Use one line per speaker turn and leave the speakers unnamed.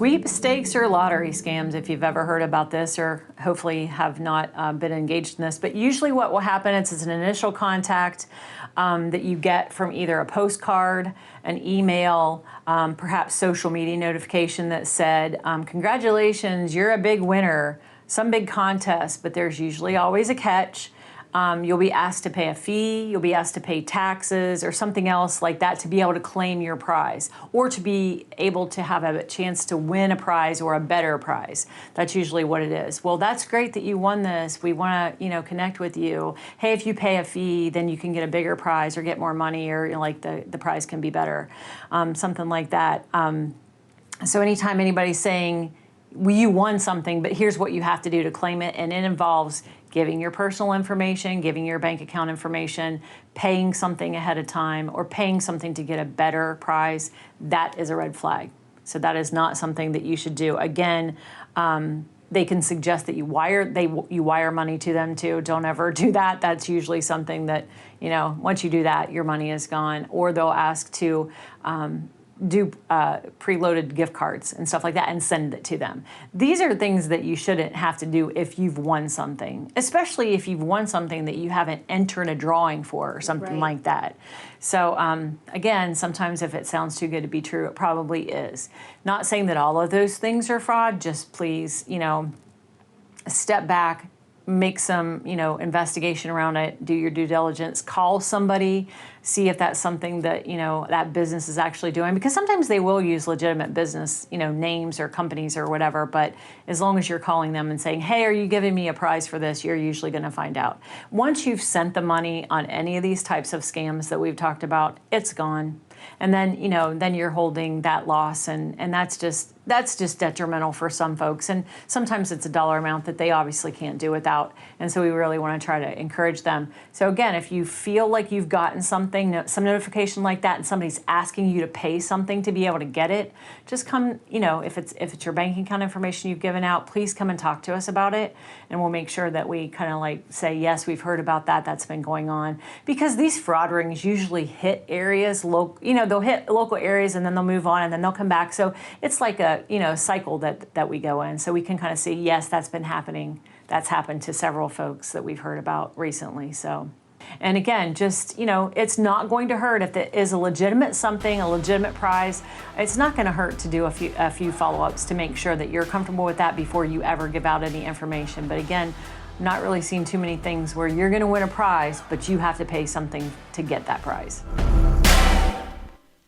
Sweepstakes or lottery scams, if you've ever heard about this or hopefully have not been engaged in this. But usually what will happen is it's an initial contact that you get from either a postcard, an email, perhaps social media notification that said, congratulations, you're a big winner, some big contest, but there's usually always a catch. You'll be asked to pay a fee, you'll be asked to pay taxes or something else like that to be able to claim your prize or to be able to have a chance to win a prize or a better prize. That's usually what it is. Well, that's great that you won this. We want to, connect with you. Hey, if you pay a fee, then you can get a bigger prize or get more money or like the prize can be better, something like that. So anytime anybody's saying, well, you won something, but here's what you have to do to claim it, and it involves giving your personal information, giving your bank account information, paying something ahead of time, or paying something to get a better prize, that is a red flag. So that is not something that you should do. Again, they can suggest that you wire money to them too. Don't ever do that. That's usually something that, once you do that, your money is gone. Or they'll ask to do preloaded gift cards and stuff like that and send it to them. These are things that you shouldn't have to do if you've won something, especially if you've won something that you haven't entered a drawing for or something like that. So again, sometimes if it sounds too good to be true, it probably is. Not saying that all of those things are fraud, just please, step back, make some, investigation around it, do your due diligence, call somebody, see if that's something that, that business is actually doing, because sometimes they will use legitimate business, names or companies or whatever, but as long as you're calling them and saying, hey, are you giving me a prize for this? You're usually going to find out. Once you've sent the money on any of these types of scams that we've talked about, it's gone. And then, then you're holding that loss, and that's just detrimental for some folks. And sometimes it's a dollar amount that they obviously can't do without. And so we really want to try to encourage them. So again, if you feel like you've gotten some notification like that, and somebody's asking you to pay something to be able to get it, just come, if it's your banking account information you've given out, please come and talk to us about it. And we'll make sure that we kind of like say, yes, we've heard about that. That's been going on. Because these fraud rings usually hit areas, they'll hit local areas and then they'll move on and then they'll come back. So it's like a, cycle that we go in. So we can kind of see, yes, that's been happening. That's happened to several folks that we've heard about recently. So, and again, just, it's not going to hurt if it is a legitimate something, a legitimate prize. It's not going to hurt to do a few follow-ups to make sure that you're comfortable with that before you ever give out any information. But again, I'm not really seeing too many things where you're going to win a prize, but you have to pay something to get that prize.